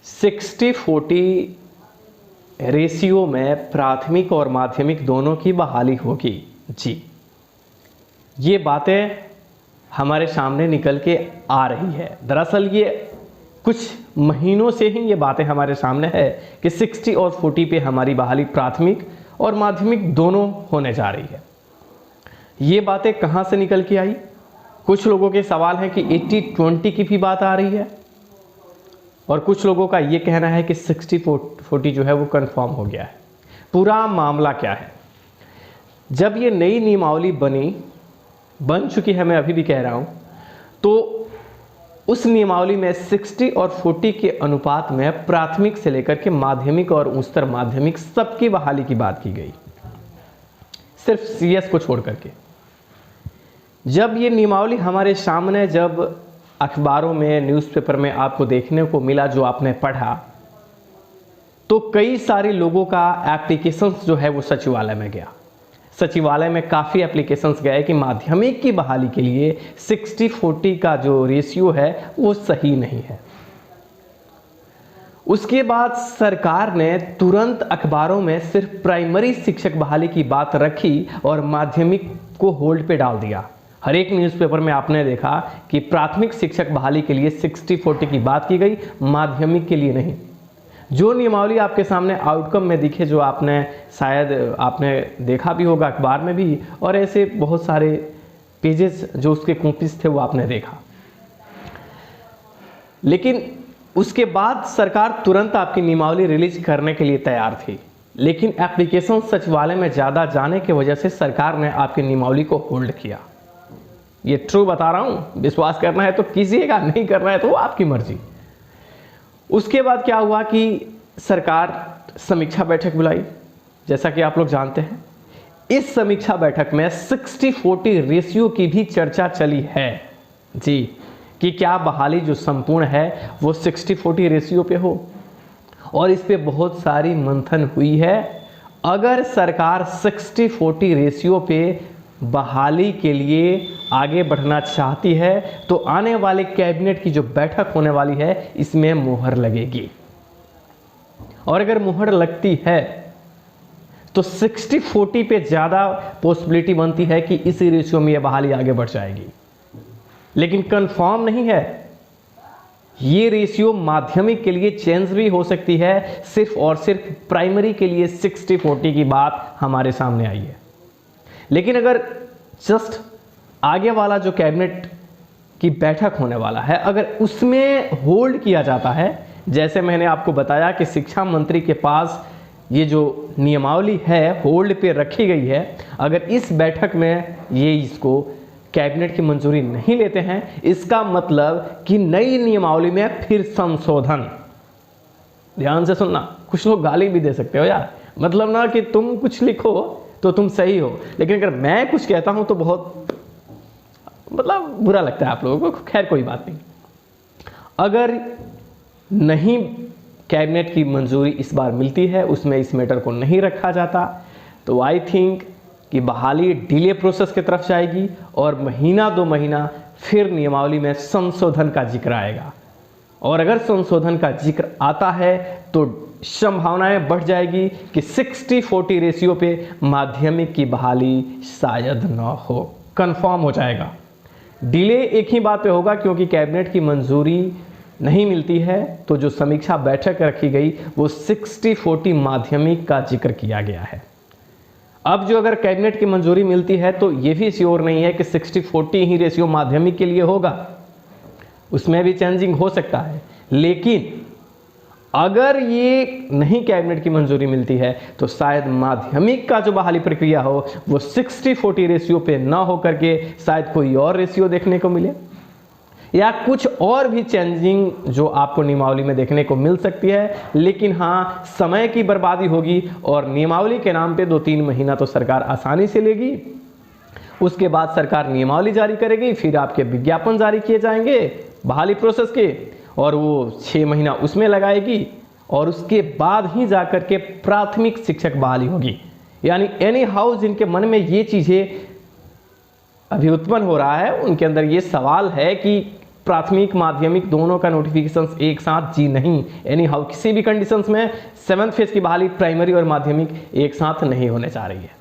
60-40 ratio में प्राथमिक और माध्यमिक दोनों की बहाली होगी। जी, ये बातें हमारे सामने निकल के आ रही है। दरअसल ये कुछ महीनों से ही ये बातें हमारे सामने है कि 60 और 40 पे हमारी बहाली प्राथमिक और माध्यमिक दोनों होने जा रही है। ये बातें कहाँ से निकल के आई? कुछ लोगों के सवाल है कि 80-20 की भी बात आ रही है और कुछ लोगों का ये कहना है कि 60-40 जो है वो कंफर्म हो गया है। पूरा मामला क्या है? जब ये नई नियमावली बन चुकी है, मैं अभी भी कह रहा हूँ, तो उस नियमावली में 60 और 40 के अनुपात में प्राथमिक से लेकर के माध्यमिक और उच्चतर माध्यमिक सबकी बहाली की बात की गई, सिर्फ सीएस को छोड़ करके। जब ये नियमावली हमारे सामने जब अखबारों में, न्यूज़पेपर में आपको देखने को मिला, जो आपने पढ़ा, तो कई सारे लोगों का एप्लीकेशंस जो है वो सचिवालय में गया। सचिवालय में काफ़ी एप्लीकेशंस गए कि माध्यमिक की बहाली के लिए 60-40 का जो रेशियो है वो सही नहीं है। उसके बाद सरकार ने तुरंत अखबारों में सिर्फ प्राइमरी शिक्षक बहाली की बात रखी और माध्यमिक को होल्ड पे डाल दिया। हर एक न्यूज़पेपर में आपने देखा कि प्राथमिक शिक्षक बहाली के लिए 60-40 की बात की गई, माध्यमिक के लिए नहीं। जो नियमावली आपके सामने आउटकम में दिखे, जो आपने शायद आपने देखा भी होगा अखबार में भी, और ऐसे बहुत सारे पेजेस जो उसके कॉपीज थे वो आपने देखा। लेकिन उसके बाद सरकार तुरंत आपकी नियमावली रिलीज करने के लिए तैयार थी, लेकिन एप्लीकेशन सचिवालय में ज़्यादा जाने की वजह से सरकार ने आपकी नियमावली को होल्ड किया। ये ट्रू बता रहा हूँ, विश्वास करना है तो कीजिएगा, नहीं करना है तो आपकी मर्जी। उसके बाद क्या हुआ कि सरकार समीक्षा बैठक बुलाई, जैसा कि आप लोग जानते हैं। इस समीक्षा बैठक में 60-40 रेशियो की भी चर्चा चली है जी, कि क्या बहाली जो संपूर्ण है वो 60-40 रेशियो पे हो, और इस पे बहुत सारी मंथन हुई है। अगर सरकार 60-40 रेशियो पे बहाली के लिए आगे बढ़ना चाहती है तो आने वाले कैबिनेट की जो बैठक होने वाली है इसमें मुहर लगेगी, और अगर मुहर लगती है तो 60-40 पे ज़्यादा पॉसिबिलिटी बनती है कि इसी रेशियो में यह बहाली आगे बढ़ जाएगी। लेकिन कंफर्म नहीं है, ये रेशियो माध्यमिक के लिए चेंज भी हो सकती है। सिर्फ और सिर्फ प्राइमरी के लिए 60-40 की बात हमारे सामने आई है। लेकिन अगर जस्ट आगे वाला जो कैबिनेट की बैठक होने वाला है, अगर उसमें होल्ड किया जाता है, जैसे मैंने आपको बताया कि शिक्षा मंत्री के पास ये जो नियमावली है होल्ड पे रखी गई है, अगर इस बैठक में ये इसको कैबिनेट की मंजूरी नहीं लेते हैं, इसका मतलब कि नई नियमावली में फिर संशोधन। ध्यान से सुनना, कुछ लोग गाली भी दे सकते हो यार, मतलब ना कि तुम कुछ लिखो तो तुम सही हो, लेकिन अगर मैं कुछ कहता हूं तो बहुत मतलब बुरा लगता है आप लोगों को। खैर कोई बात नहीं। अगर नहीं कैबिनेट की मंजूरी इस बार मिलती है, उसमें इस मैटर को नहीं रखा जाता, तो आई थिंक कि बहाली डिले प्रोसेस की तरफ जाएगी और महीना 2 महीना फिर नियमावली में संशोधन का जिक्र आएगा। और अगर संशोधन का जिक्र आता है तो संभावनाएं बढ़ जाएगी कि 60-40 रेशियो पे माध्यमिक की बहाली शायद न हो, कंफर्म हो जाएगा। डिले एक ही बात पे होगा, क्योंकि कैबिनेट की मंजूरी नहीं मिलती है, तो जो समीक्षा बैठक रखी गई वो 60-40 माध्यमिक का जिक्र किया गया है। अब जो अगर कैबिनेट की मंजूरी मिलती है तो ये भी श्योर नहीं है कि 60-40 ही रेशियो माध्यमिक के लिए होगा, उसमें भी चेंजिंग हो सकता है। लेकिन अगर ये नहीं कैबिनेट की मंजूरी मिलती है तो शायद माध्यमिक का जो बहाली प्रक्रिया हो वो 60-40 रेशियो पे ना हो करके शायद कोई और रेशियो देखने को मिले, या कुछ और भी चेंजिंग जो आपको नियमावली में देखने को मिल सकती है। लेकिन हाँ, समय की बर्बादी होगी और नियमावली के नाम पे 2-3 महीना तो सरकार आसानी से लेगी। उसके बाद सरकार नियमावली जारी करेगी, फिर आपके विज्ञापन जारी किए जाएंगे बहाली प्रोसेस के, और वो 6 महीना उसमें लगाएगी, और उसके बाद ही जाकर के प्राथमिक शिक्षक बहाली होगी। यानी एनी हाउ जिनके मन में ये चीज़ें अभी उत्पन्न हो रहा है, उनके अंदर ये सवाल है कि प्राथमिक माध्यमिक दोनों का नोटिफिकेशन एक साथ जी नहीं, एनी हाउ किसी भी कंडीशंस में 7th फेज की बहाली प्राइमरी और माध्यमिक एक साथ नहीं होने जा रही है।